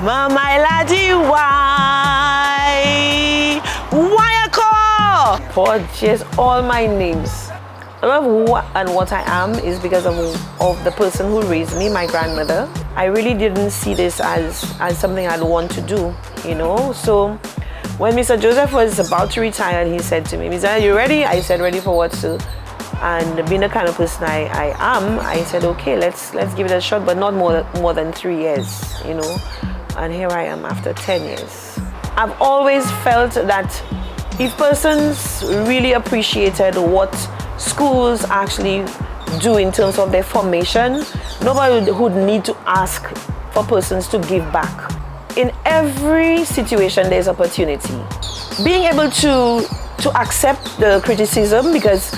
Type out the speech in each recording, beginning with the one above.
My laddie, why a call? For just all my names. A lot of who and what I am is because of the person who raised me, my grandmother. I really didn't see this as something I'd want to do, you know. So when Mr. Joseph was about to retire, he said to me, "Mr. Are you ready?" I said, "Ready for what, sir?" And being the kind of person I am, I said, "Okay, let's give it a shot, but not more than 3 years, you know." And here I am after 10 years. I've always felt that if persons really appreciated what schools actually do in terms of their formation, nobody would need to ask for persons to give back. In every situation, there's opportunity. Being able to accept the criticism, because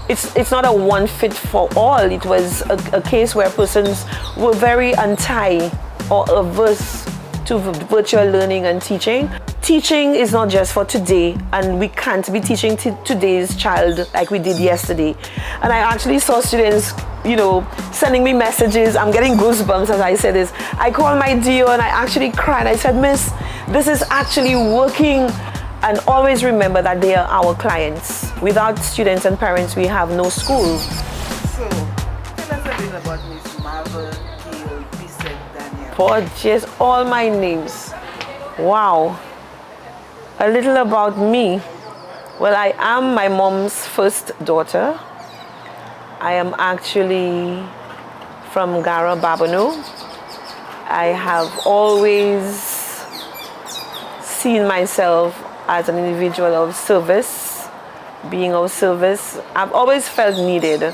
it's not a one fit for all. It was a case where persons were very anti or averse to virtual learning and teaching. Teaching is not just for today, and we can't be teaching today's child like we did yesterday. And I actually saw students, you know, sending me messages. I'm getting goosebumps as I say this. I called my DO and I actually cried. I said, "Miss, this is actually working." And always remember that they are our clients. Without students and parents, we have no school. So, tell us a bit about Miss Marva Daniel. For just all my names. Wow. A little about me. Well, I am my mom's first daughter. I am actually from Gara Babano. I have always seen myself as an individual of service, being of service. I've always felt needed.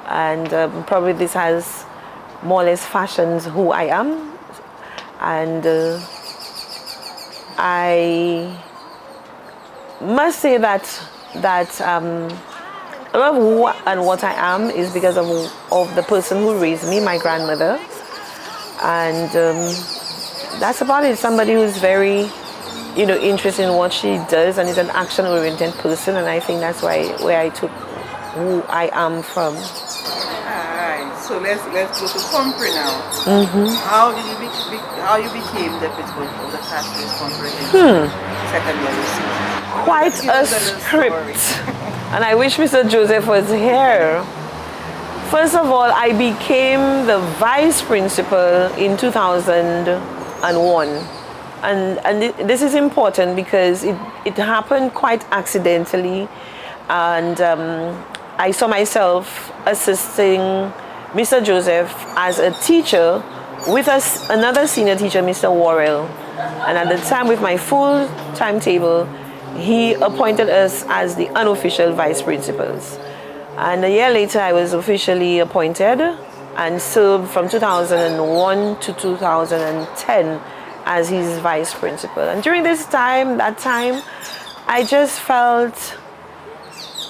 And probably this has more or less fashioned who I am. And I must say that a lot of who and what I am is because of the person who raised me, my grandmother. And that's about it. Somebody who's very, you know, interested in what she does and is an action-oriented person. And I think that's where I took who I am from. So let's go to Compre now. How you became the principal of the Castries Comprehensive Secondary School? Quite a script. And I wish Mr. Joseph was here. First of all, I became the vice principal in 2001. And this is important because it happened quite accidentally. And I saw myself assisting Mr. Joseph as a teacher with another senior teacher, Mr. Worrell. And at the time, with my full timetable, he appointed us as the unofficial vice principals. And a year later, I was officially appointed and served from 2001 to 2010 as his vice principal. And during that time, I just felt,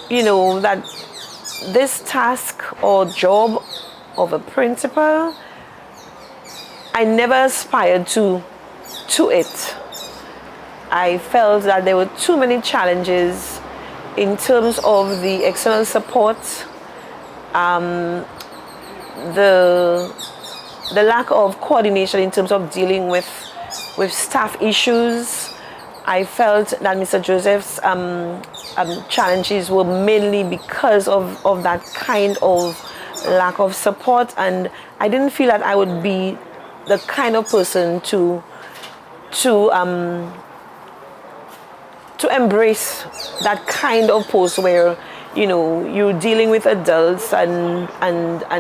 you know, that this task or job of a principal, I never aspired to it. I felt that there were too many challenges in terms of the external support, the lack of coordination in terms of dealing with staff issues. I felt that Mr. Joseph's challenges were mainly because of that kind of lack of support, and I didn't feel that I would be the kind of person to embrace that kind of post where, you know, you're dealing with adults and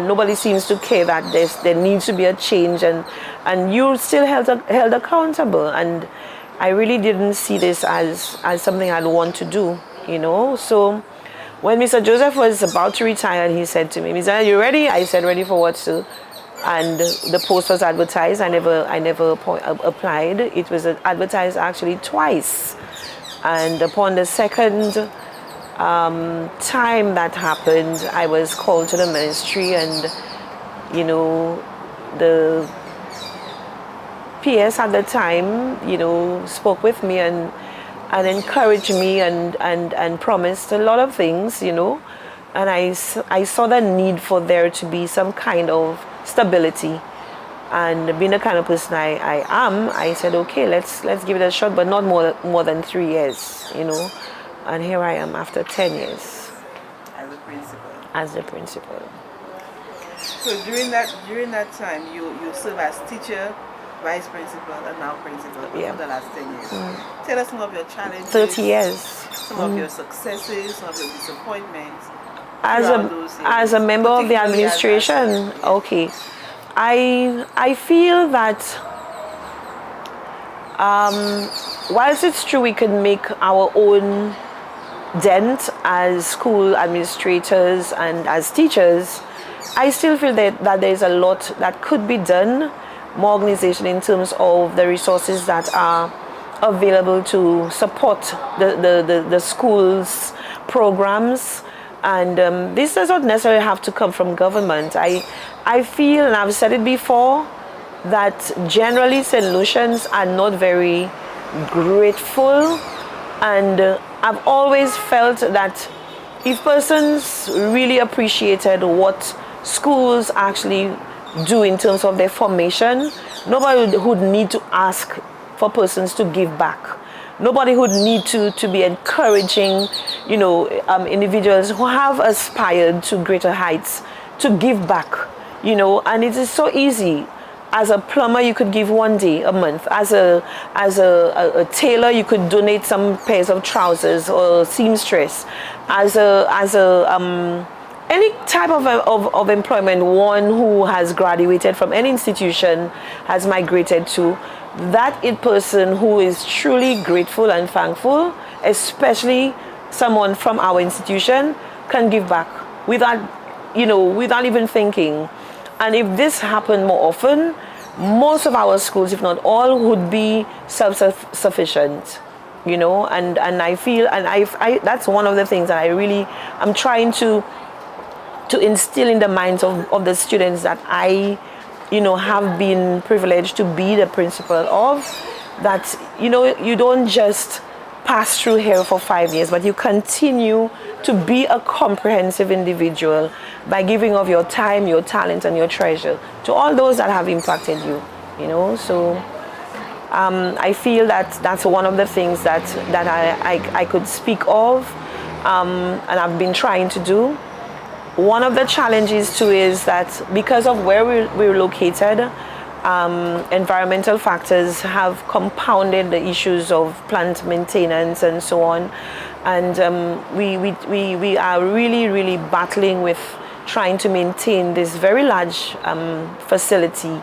nobody seems to care that there needs to be a change, and you're still held accountable. And I really didn't see this as something I'd want to do, you know. So when Mr. Joseph was about to retire, he said to me, "Mr. Are you ready?" I said, "Ready for what, sir?" And the post was advertised. I never applied. It was advertised actually twice. And upon the second time that happened, I was called to the ministry, and, you know, the PS at the time, you know, spoke with me and encouraged me and promised a lot of things, you know. And I saw the need for there to be some kind of stability And being the kind of person I am, I said, okay, let's give it a shot, but not more than 3 years, you know. And here I am after 10 years. As a principal. As the principal. So during that time, you serve as teacher, vice principal, and now principal for the last 10 years. Tell us some of your challenges. 30 years. Some of your successes, some of your disappointments. As a member of the administration, okay. I feel that whilst it's true we can make our own dent as school administrators and as teachers, I still feel that there's a lot that could be done, more organization in terms of the resources that are available to support the schools' programs. And this does not necessarily have to come from government. I feel, and I've said it before, that generally St. Lucians are not very grateful, and I've always felt that if persons really appreciated what schools actually do in terms of their formation, nobody would need to ask for persons to give back. Nobody would need to be encouraging, you know, individuals who have aspired to greater heights to give back, you know. And it is so easy. As a plumber, you could give 1 day a month. As a tailor, you could donate some pairs of trousers or seamstress. Any type of employment, one who has graduated from any institution has migrated to, that person who is truly grateful and thankful, especially someone from our institution, can give back without even thinking. And if this happened more often, most of our schools, if not all, would be self-sufficient, you know. And I feel, and I that's one of the things that I'm trying to instill in the minds of the students that I, you know, have been privileged to be the principal of, that, you know, you don't just pass through here for 5 years, but you continue to be a comprehensive individual by giving of your time, your talent, and your treasure to all those that have impacted you, you know. So I feel that that's one of the things that I could speak of, and I've been trying to do. One of the challenges too is that because of where we're located, environmental factors have compounded the issues of plant maintenance and so on, and we are really battling with trying to maintain this very large facility,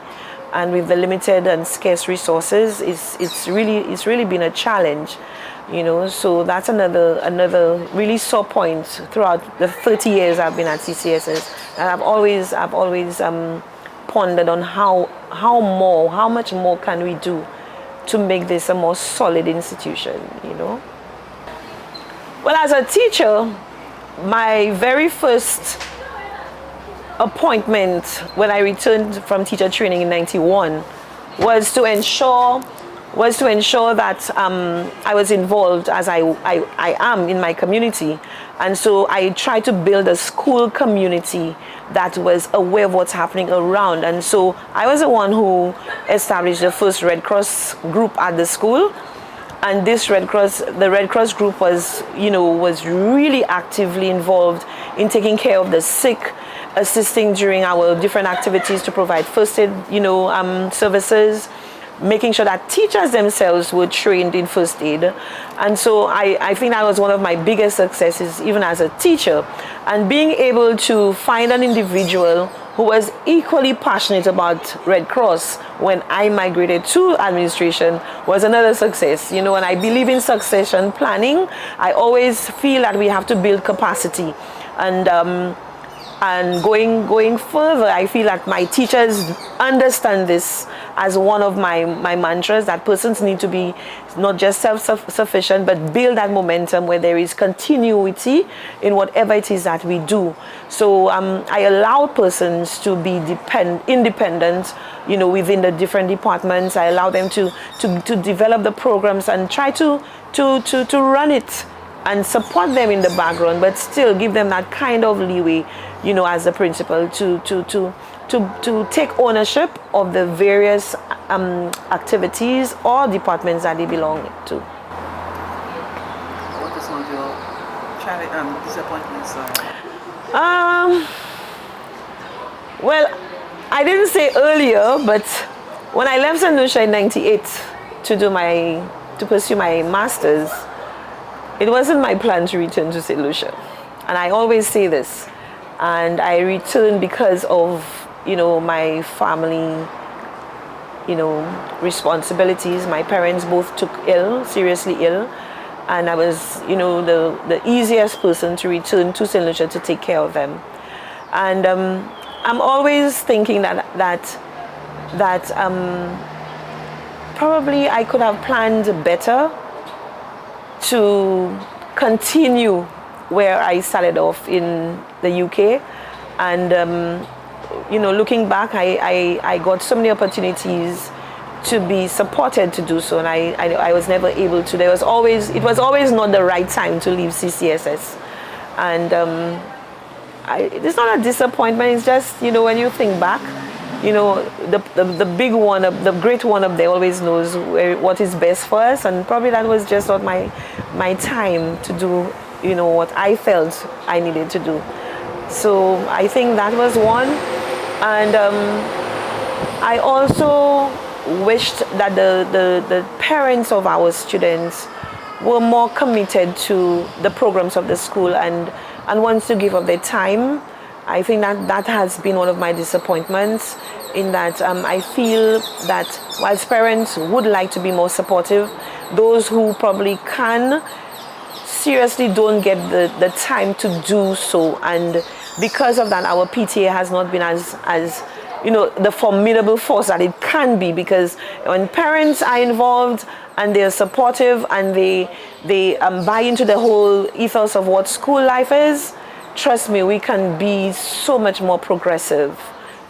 and with the limited and scarce resources, it's really been a challenge, you know. So that's another really sore point throughout the 30 years I've been at CCSS, and I've always pondered on how much more can we do to make this a more solid institution, you know. Well, as a teacher, my very first appointment when I returned from teacher training in '91 was to ensure that I was involved, as I am, in my community. And so I tried to build a school community that was aware of what's happening around. And so I was the one who established the first Red Cross group at the school. And this the Red Cross group was really actively involved in taking care of the sick, assisting during our different activities to provide first aid, services, making sure that teachers themselves were trained in first aid. And so I think that was one of my biggest successes, even as a teacher. And being able to find an individual who was equally passionate about Red Cross when I migrated to administration was another success, you know. And I believe in succession planning. I always feel that we have to build capacity. And going further, I feel that my teachers understand this as one of my mantras, that persons need to be not just self-sufficient, but build that momentum where there is continuity in whatever it is that we do. So I allow persons to be independent, you know, within the different departments. I allow them to develop the programs and try to run it and support them in the background, but still give them that kind of leeway, you know, as a principal to to take ownership of the various activities or departments that they belong to. What is some of your disappointments? Well, I didn't say earlier, but when I left St. Lucia in '98 to pursue my master's, it wasn't my plan to return to St. Lucia. And I always say this. And I returned because of, my family, responsibilities. My parents both took seriously ill. And I was, the easiest person to return to St. Lucia to take care of them. And I'm always thinking that probably I could have planned better to continue where I started off in the UK. And, looking back, I got so many opportunities to be supported to do so, and I was never able to. It was always not the right time to leave CCSS. And it's not a disappointment, it's just, when you think back, the big one, the great one up there always knows what is best for us, and probably that was just not my time to do, what I felt I needed to do. So I think that was one. And I also wished that the parents of our students were more committed to the programs of the school and wants to give up their time. I think that has been one of my disappointments, in that I feel that whilst parents would like to be more supportive, those who probably can seriously don't get the time to do so. And because of that, our PTA has not been as the formidable force that it can be, because when parents are involved and they're supportive and they buy into the whole ethos of what school life is, trust me, we can be so much more progressive,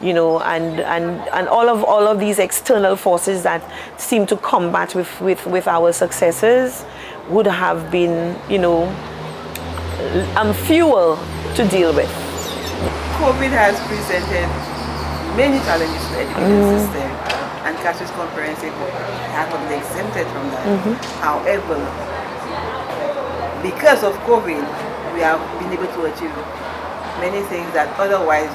and all of these external forces that seem to combat with our successes would have been, fuel to deal with. COVID has presented many challenges to the education system, and Catholic Comprehensive have been exempted from that. However, because of COVID, we have been able to achieve many things that otherwise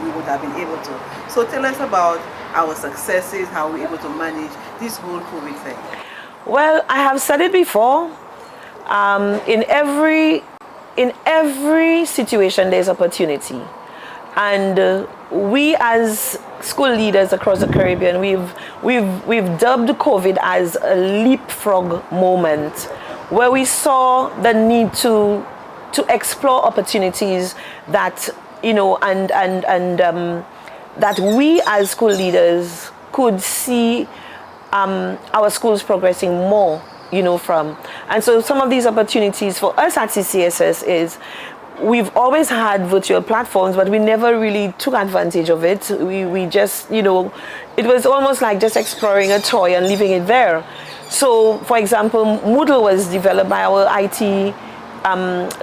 we would have been able to. So tell us about our successes, how we're able to manage this whole COVID thing. Well, I have said it before. In every situation, there's opportunity. And we as school leaders across the Caribbean, we've dubbed COVID as a leapfrog moment, where we saw the need to explore opportunities that that we as school leaders could see our schools progressing more, from. And so some of these opportunities for us at CCSS is, we've always had virtual platforms, but we never really took advantage of it. We just, it was almost like just exploring a toy and leaving it there. So, for example, Moodle was developed by our IT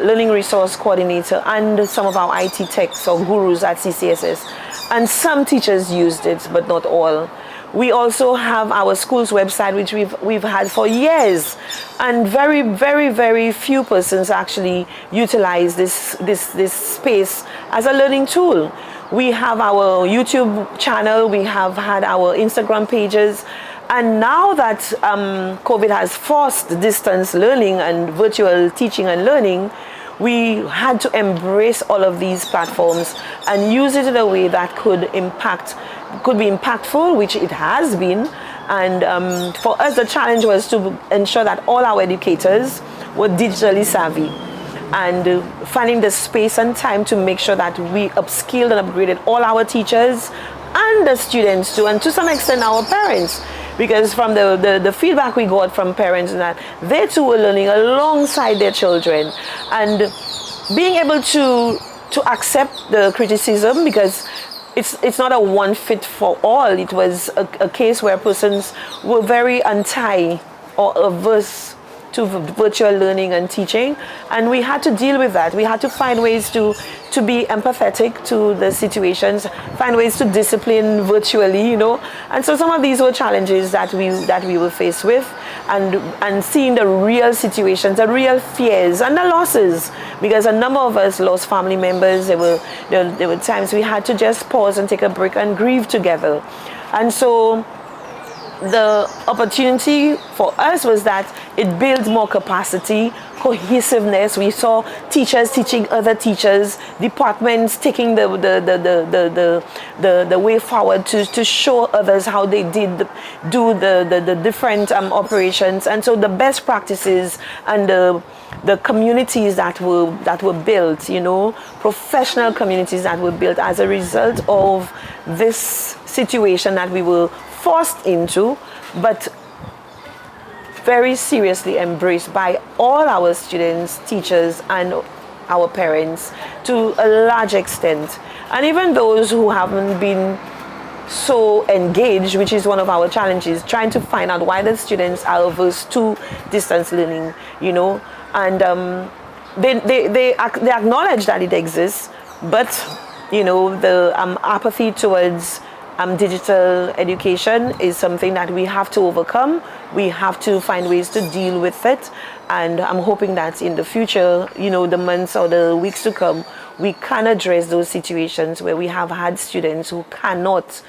learning resource coordinator and some of our IT techs or gurus at CCSS. And some teachers used it, but not all. We also have our school's website, which we've had for years, and very, very, very few persons actually utilize this space as a learning tool. We have our YouTube channel, we have had our Instagram pages, and now that COVID has forced distance learning and virtual teaching and learning, we had to embrace all of these platforms and use it in a way that could be impactful, which it has been. And for us, the challenge was to ensure that all our educators were digitally savvy, and finding the space and time to make sure that we upskilled and upgraded all our teachers and the students too, and to some extent our parents, because from the feedback we got from parents, that they too were learning alongside their children, and being able to accept the criticism, because it's not a one fit for all. It was a case where persons were very anti or averse virtual learning and teaching, and we had to deal with that. We had to find ways to be empathetic to the situations, find ways to discipline virtually, you know. And so some of these were challenges that we were faced with, and seeing the real situations, the real fears, and the losses, because a number of us lost family members. There were times we had to just pause and take a break and grieve together. And so the opportunity for us was that it builds more capacity, cohesiveness. We saw teachers teaching other teachers, departments taking the way forward to show others how they do the different operations. And so the best practices and the communities that were built, you know, professional communities that were built as a result of this situation that we were forced into, but very seriously embraced by all our students, teachers, and our parents to a large extent. And even those who haven't been so engaged, which is one of our challenges, trying to find out why the students are averse to distance learning, you know. And they acknowledge that it exists, but, you know, the apathy towards digital education is something that we have to overcome. We have to find ways to deal with it, and I'm hoping that in the future, you know, the months or the weeks to come, we can address those situations where we have had students who cannot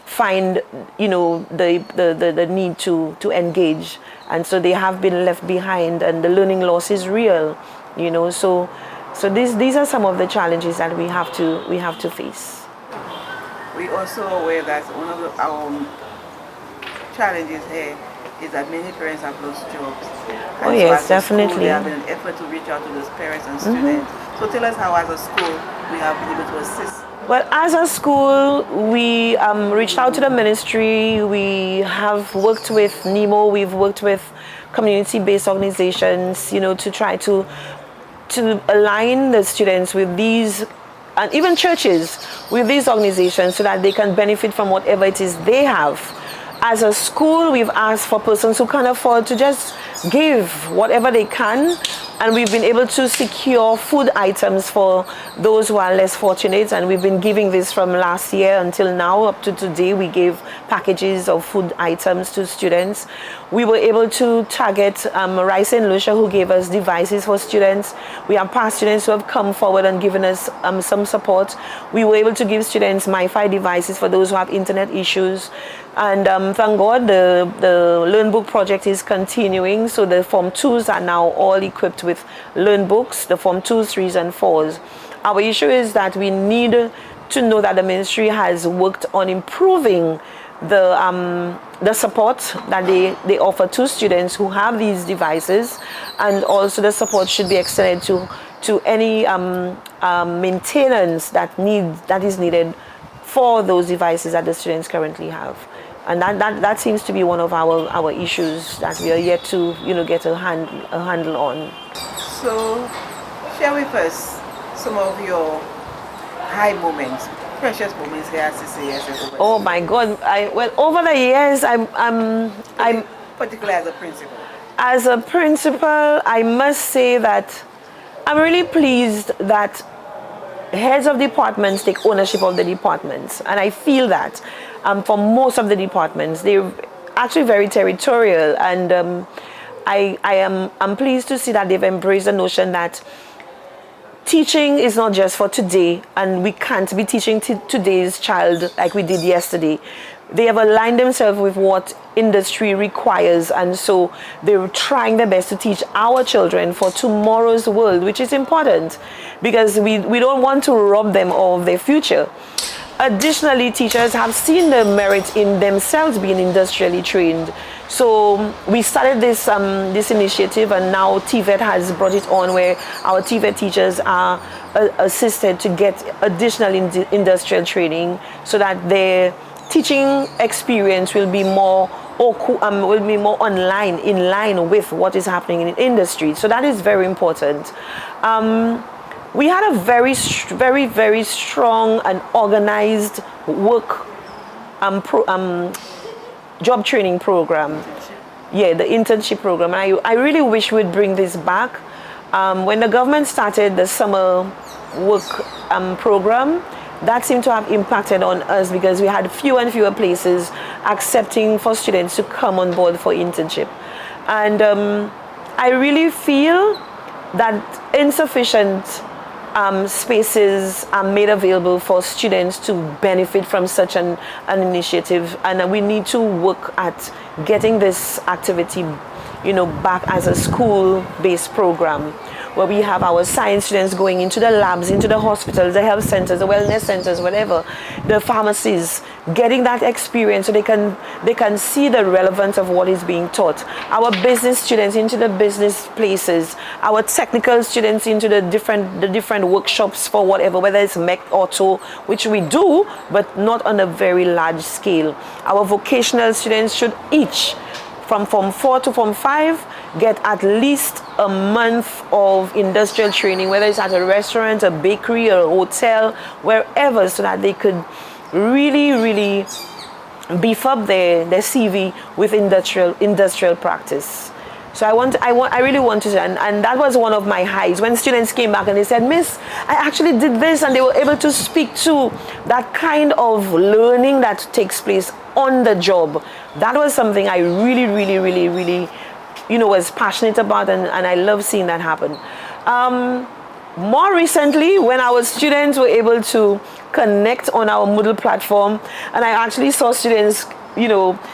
find, you know, the need to engage, and so they have been left behind, and the learning loss is real, you know. So these are some of the challenges that we have to face. We also aware that one of our challenges here is that many parents have lost jobs. Oh yes, definitely. School, there have been an effort to reach out to those parents and students. So tell us how, as a school, we have been able to assist. Well, as a school, we reached out to the ministry. We have worked with NEMO. We've worked with community-based organizations, you know, to try to align the students with these, and even churches, with these organizations, so that they can benefit from whatever it is they have. As a school, we've asked for persons who can afford to just give whatever they can, and we've been able to secure food items for those who are less fortunate, and we've been giving this from last year until now. Up to today, we gave packages of food items to students. We were able to target Rice and Lucia, who gave us devices for students. We have past students who have come forward and given us some support. We were able to give students MiFi devices for those who have internet issues. And thank God, the Learn Book project is continuing. So the Form 2s are now all equipped with Learn Books, the Form 2s, 3s, and 4s. Our issue is that we need to know that the ministry has worked on improving the support that they offer to students who have these devices, and also the support should be extended to any maintenance that is needed for those devices that the students currently have. And that seems to be one of our issues that we are yet to, you know, get a handle on. So share with us some of your high moments, precious moments here at CCSS. Oh my God! Over the years, I'm particularly as a principal. As a principal, I must say that I'm really pleased that heads of departments take ownership of the departments, and I feel that for most of the departments, they're actually very territorial, and I'm pleased to see that they've embraced the notion that teaching is not just for today, and we can't be teaching today's child like we did yesterday. They have aligned themselves with what industry requires, and so they're trying their best to teach our children for tomorrow's world, which is important because we don't want to rob them of their future. Additionally, teachers have seen the merit in themselves being industrially trained. So we started this initiative, and now TVET has brought it on, where our TVET teachers are assisted to get additional industrial training, so that their teaching experience will be more online, in line with what is happening in the industry. So that is very important. We had a very, very strong and organized work job training program. yeah, the internship program. I really wish we'd bring this back. When the government started the summer work program, that seemed to have impacted on us because we had fewer and fewer places accepting for students to come on board for internship. And I really feel that insufficient spaces are made available for students to benefit from such an initiative, and we need to work at getting this activity, back as a school-based program where we have our science students going into the labs, into the hospitals, the health centers, the wellness centers, whatever, the pharmacies, getting that experience so they can see the relevance of what is being taught. Our business students into the business places, our technical students into the different workshops for whatever, whether it's mech, auto, which we do, but not on a very large scale. Our vocational students should each, from Form 4 to Form 5, get at least a month of industrial training, whether it's at a restaurant, a bakery, or a hotel, wherever, so that they could really beef up their CV with industrial practice. So I really want to, and that was one of my highs when students came back and they said, Miss, I actually did this, and they were able to speak to that kind of learning that takes place on the job. That was something I really was passionate about, and I love seeing that happen. More recently, when our students were able to connect on our Moodle platform, and I actually saw students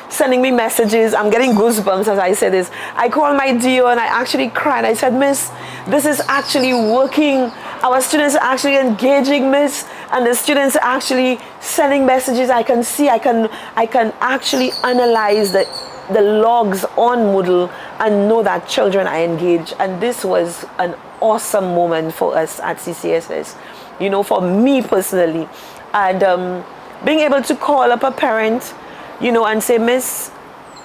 sending me messages. I'm getting goosebumps as I say this. I called my DO and I actually cried. I said, Miss, this is actually working. Our students are actually engaging, Miss, and the students are actually sending messages. I can see, I can actually analyze the logs on Moodle and know that children are engaged. And this was an awesome moment for us at CCSS, for me personally. And being able to call up a parent, and say, Miss,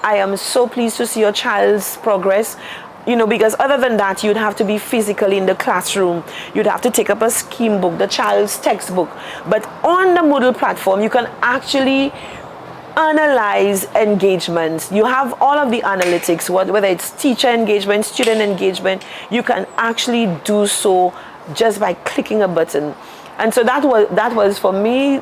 I am so pleased to see your child's progress. Because other than that, you'd have to be physically in the classroom. You'd have to take up a scheme book, the child's textbook. But on the Moodle platform, you can actually analyze engagement. You have all of the analytics, whether it's teacher engagement, student engagement. You can actually do so just by clicking a button. And so that was for me,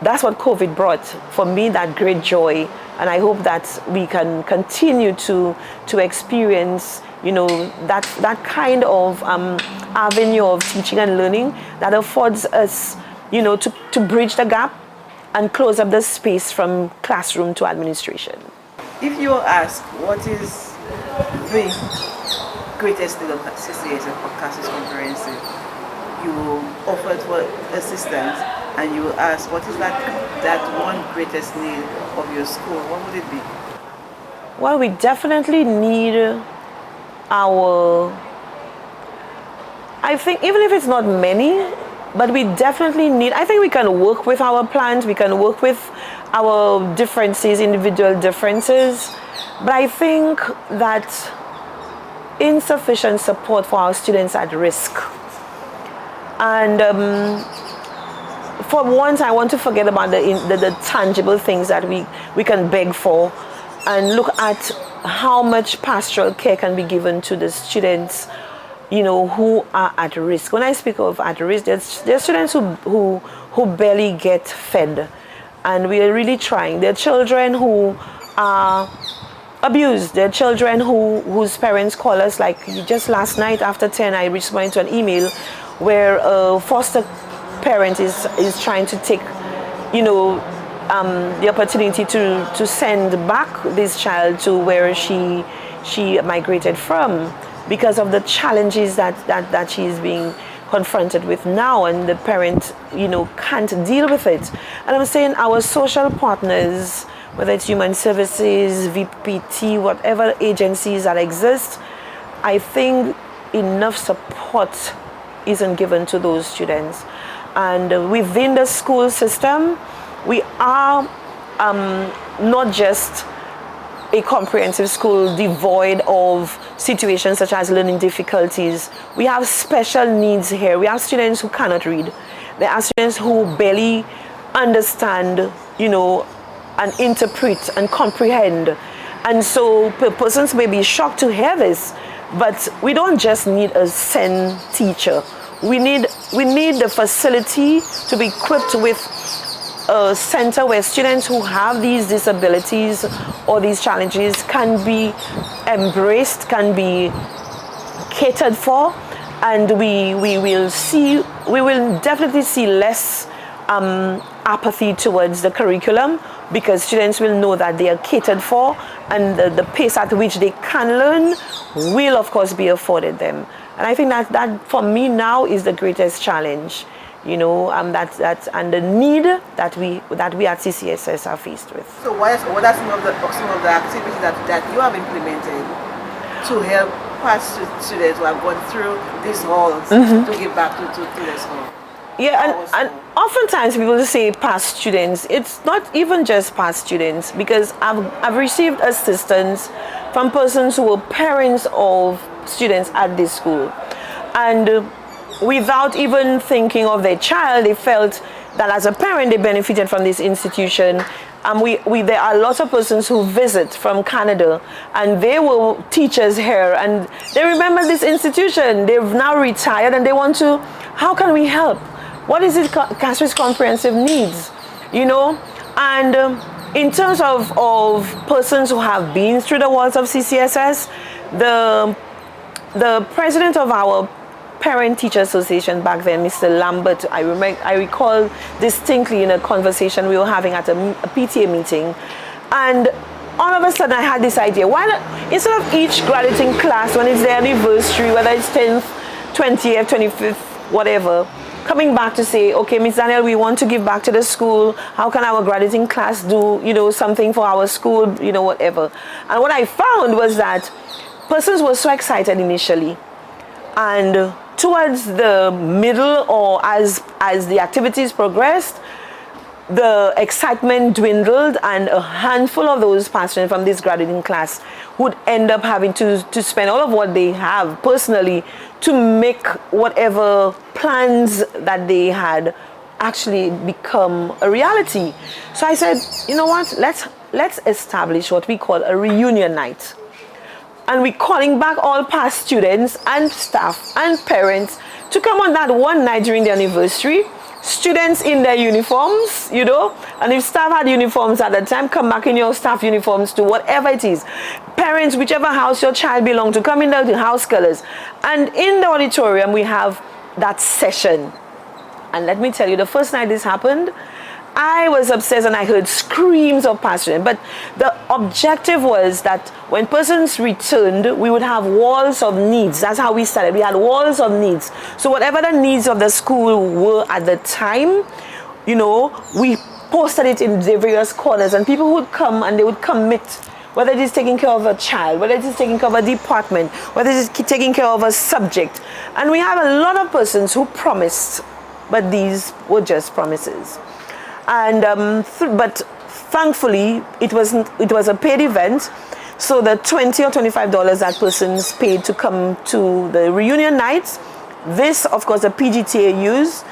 that's what COVID brought for me, that great joy. And I hope that we can continue to experience, that kind of avenue of teaching and learning that affords us, to bridge the gap and close up the space from classroom to administration. If you ask what is the greatest need of CCSS for CASIS Comprehensive, you will offer for assistance, and you will ask, what is that one greatest need of your school? What would it be? Well, we definitely need I think even if it's not many, but we definitely need, I think we can work with our plans, we can work with our differences, individual differences, but I think that insufficient support for our students at risk. And for once, I want to forget about the tangible things that we can beg for, and look at how much pastoral care can be given to the students, who are at risk. When I speak of at risk, there's students who barely get fed, and we are really trying. There are children who are abused. There are children whose parents call us, like just last night after 10, I responded to an email where a foster parent is trying to take, the opportunity to send back this child to where she migrated from, because of the challenges that she is being confronted with now, and the parent, can't deal with it. And I'm saying our social partners, whether it's human services, VPT, whatever agencies that exist, I think enough support isn't given to those students. And within the school system, we are not just a comprehensive school devoid of situations such as learning difficulties. We have special needs here. We have students who cannot read. There are students who barely understand, and interpret and comprehend. And so persons may be shocked to hear this, but we don't just need a SEN teacher. We need the facility to be equipped with a center where students who have these disabilities or these challenges can be embraced, can be catered for, and we will definitely see less apathy towards the curriculum, because students will know that they are catered for, and the pace at which they can learn will of course be afforded them. And I think that for me now is the greatest challenge, that and the need that we at CCSS are faced with. So what are some of the activities that you have implemented to help past students who have gone through these halls to give back to this hall? Yeah, and oftentimes people say past students. It's not even just past students, because I've received assistance from persons who were parents of students at this school, and without even thinking of their child, they felt that as a parent they benefited from this institution. There are lots of persons who visit from Canada, and they were teachers here, and they remember this institution. They've now retired, and they want to, how can we help? What is it Castries Comprehensive needs? And in terms of persons who have been through the walls of CCSS, the president of our Parent Teacher Association back then, Mr. Lambert, I recall distinctly in a conversation we were having at a PTA meeting, and all of a sudden I had this idea: why not, instead of each graduating class when it's their anniversary, whether it's 10th, 20th, 25th, whatever, coming back to say, okay, Ms. Daniel, we want to give back to the school. How can our graduating class do, something for our school, whatever. And what I found was that persons were so excited initially, and towards the middle, or as the activities progressed, the excitement dwindled, and a handful of those passing from this graduating class would end up having to spend all of what they have personally to make whatever plans that they had actually become a reality. So I said, you know what, let's establish what we call a reunion night. And we're calling back all past students and staff and parents to come on that one night during the anniversary. Students in their uniforms, and if staff had uniforms at the time, come back in your staff uniforms to whatever it is. Parents, whichever house your child belongs to, come in there with house colors. And in the auditorium, we have that session. And let me tell you, the first night this happened, I was obsessed, and I heard screams of past students. But the objective was that when persons returned, we would have walls of needs. That's how we started. We had walls of needs. So whatever the needs of the school were at the time, we posted it in the various corners, and people would come and they would commit, whether it is taking care of a child, whether it is taking care of a department, whether it is taking care of a subject. And we have a lot of persons who promised, but these were just promises. And but thankfully it was a paid event, so the $20 or $25 that persons paid to come to the reunion nights, this of course the PGTA used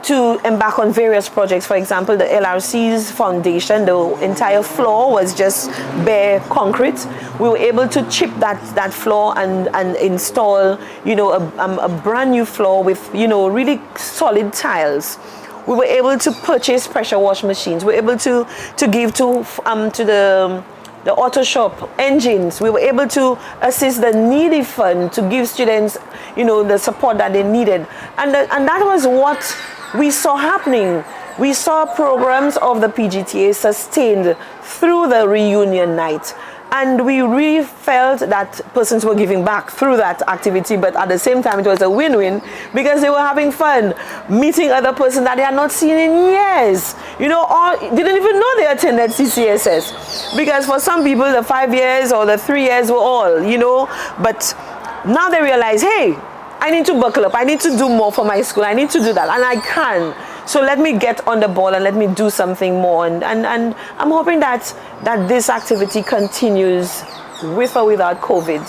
to embark on various projects. For example, the LRC's foundation, the entire floor was just bare concrete. We were able to chip that floor and install a brand new floor with really solid tiles. We were able to purchase pressure wash machines. We were able to give to the auto shop engines. We were able to assist the needy fund to give students, the support that they needed. And that was what we saw happening. We saw programs of the PGTA sustained through the reunion night. And we really felt that persons were giving back through that activity, but at the same time it was a win-win, because they were having fun, meeting other persons that they had not seen in years. Or didn't even know they attended CCSS. Because for some people the 5 years or the 3 years were all, but now they realize, hey, I need to buckle up, I need to do more for my school, I need to do that, and I can. So let me get on the ball and let me do something more. And I'm hoping that this activity continues with or without COVID.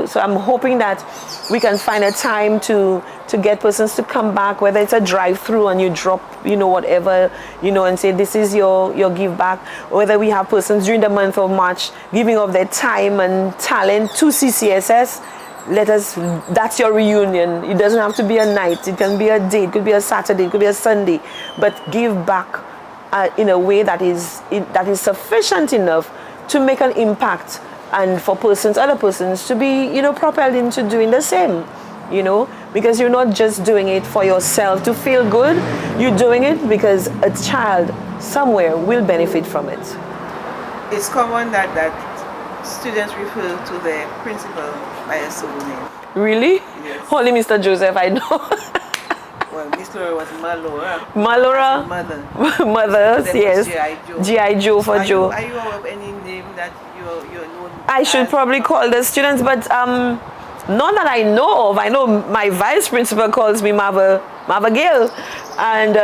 So I'm hoping that we can find a time to to get persons to come back, whether it's a drive-through and you drop, whatever, and say this is your give back, whether we have persons during the month of March giving of their time and talent to CCSS. That's your reunion. It doesn't have to be a night. It can be a day. It could be a Saturday. It could be a Sunday. But give back in a way that is sufficient enough to make an impact, and for other persons to be, propelled into doing the same, because you're not just doing it for yourself to feel good. You're doing it because a child somewhere will benefit from it. It's common that students refer to their principal by a surname. Really? Yes. Only Mr. Joseph, I know. Well, Miss Laura was Malora. Malora. Mother. Mothers, yes. G.I. Joe. G.I. Joe for Joe. Are you aware of any name that you're known I should as? probably call the students, but not that I know of. I know my vice principal calls me Marva Daniel, and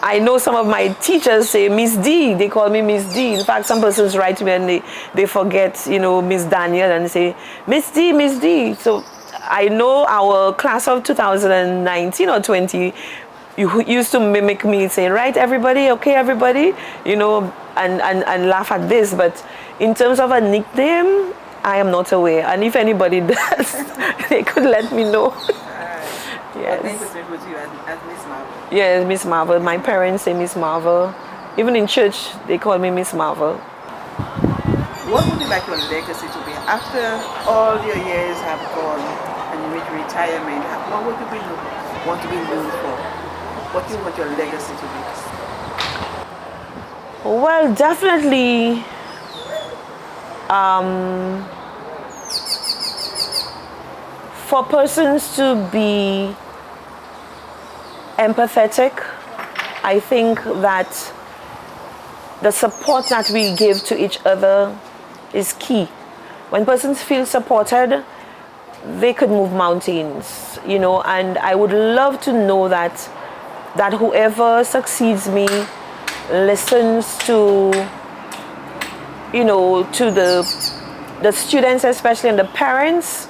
I know some of my teachers say Miss D. They call me Miss D. In fact, some persons write to me and they forget, Miss Daniel, and say Miss D, Miss D. So I know our class of 2019 or 20 used to mimic me, say, right, everybody, okay, everybody, and laugh at this. But in terms of a nickname, I am not aware. And if anybody does, they could let me know. Yes. But they could refer to you as Miss Marva. Yes, Miss Marva. My parents say Miss Marva. Even in church, they call me Miss Marva. What would you like your legacy to be? After all your years have gone and you reach retirement, what would you want to be known for? What do you want your legacy to be? Well, definitely for persons to be empathetic. I think that the support that we give to each other is key. When persons feel supported, they could move mountains, and I would love to know that whoever succeeds me listens to the students, especially, and the parents,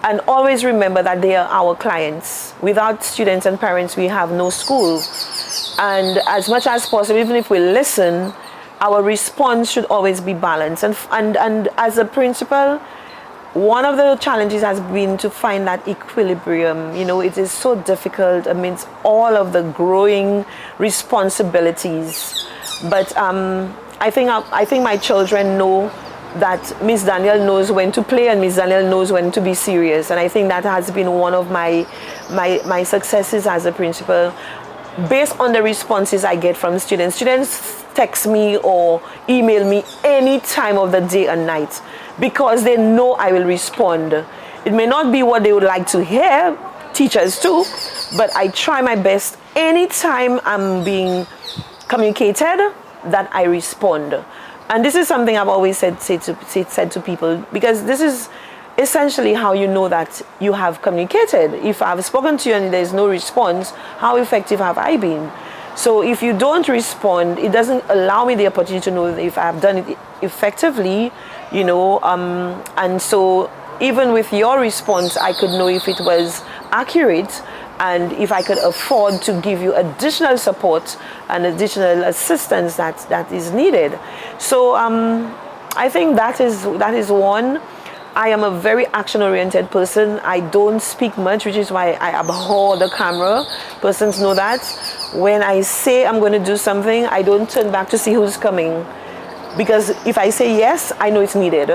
and always remember that they are our clients. Without students and parents, we have no school. And as much as possible, even if we listen, our response should always be balanced. And as a principal, one of the challenges has been to find that equilibrium. It is so difficult amidst all of the growing responsibilities. But I think my children know that Miss Daniel knows when to play and Miss Daniel knows when to be serious. And I think that has been one of my successes as a principal, based on the responses I get from students. Students text me or email me any time of the day and night because they know I will respond. It may not be what they would like to hear, teachers too, but I try my best anytime I'm being communicated that I respond. And this is something I've always said to people, because this is essentially how you know that you have communicated. If I've spoken to you and there's no response, how effective have I been? So if you don't respond, it doesn't allow me the opportunity to know if I've done it effectively, and so even with your response, I could know if it was accurate and if I could afford to give you additional support and additional assistance that is needed. So I think that is one. I am a very action-oriented person. I don't speak much, which is why I abhor the camera. Persons know that. When I say I'm going to do something, I don't turn back to see who's coming. Because if I say yes, I know it's needed.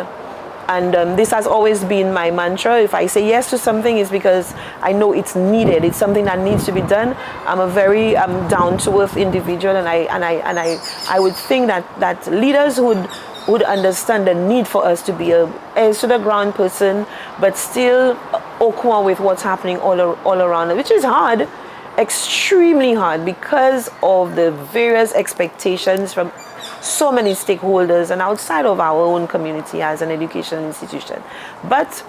And this has always been my mantra. If I say yes to something, it's because I know it's needed. It's something that needs to be done. I'm a very down-to-earth individual, and I would think that leaders would understand the need for us to be a to-the-ground person, but still au with what's happening all around, which is hard, extremely hard, because of the various expectations from so many stakeholders and outside of our own community as an education institution. But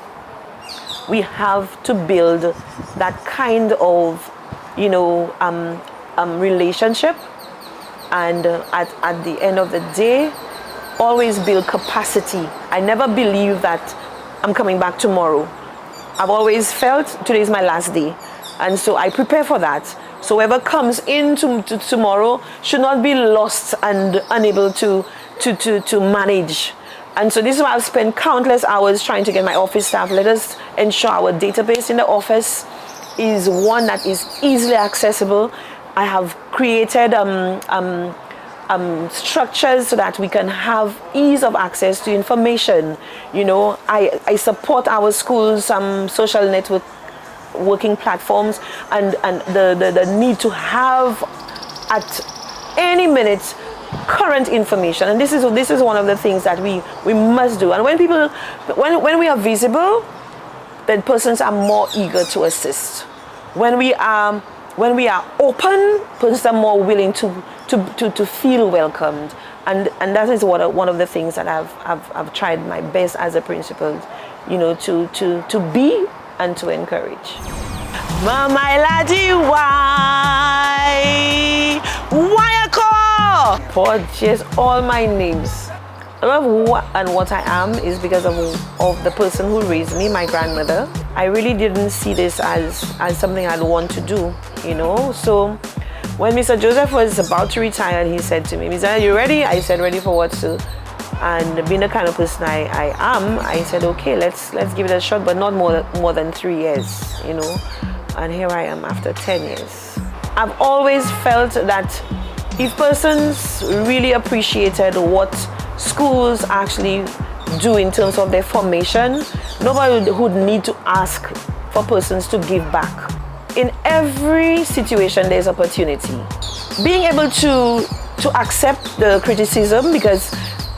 we have to build that kind of relationship, and at the end of the day, always build capacity. I never believe that I'm coming back tomorrow. I've always felt today is my last day. And so I prepare for that. So whoever comes in to tomorrow should not be lost and unable to manage. And so this is why I've spent countless hours trying to get my office staff. Let us ensure our database in the office is one that is easily accessible. I have created structures so that we can have ease of access to information. You know, I support our schools, some social network working platforms, and the need to have at any minute current information. And this is one of the things that we must do. And when we are visible, then persons are more eager to assist. When we are open, persons are more willing to feel welcomed. And that is one of the things that I've tried my best as a principal, you know, to be and to encourage. My laddie, why I call? Paul, she has all my names. A lot of who and what I am is because of the person who raised me, my grandmother. I really didn't see this as something I'd want to do, you know. So when Mr. Joseph was about to retire, he said to me, "Mr. Are you ready?" I said, "Ready for what, sir?" And being the kind of person I am, I said, "Okay, let's give it a shot, but not more than 3 years, you know." And here I am after 10 years. I've always felt that if persons really appreciated what schools actually do in terms of their formation, nobody would need to ask for persons to give back. In every situation, there's opportunity. Being able to accept the criticism, because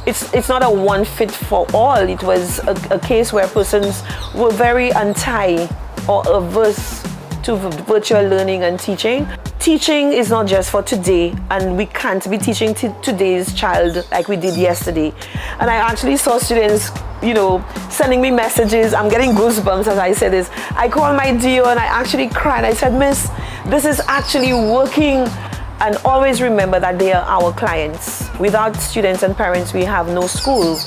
it's not a one fit for all. It was a case where persons were very anti or averse to virtual learning and teaching. Teaching is not just for today, and we can't be teaching today's child like we did yesterday. And I actually saw students, you know, sending me messages. I'm getting goosebumps as I say this. I called my DO and I actually cried. I said, "Miss, this is actually working." And always remember that they are our clients. Without students and parents, we have no school.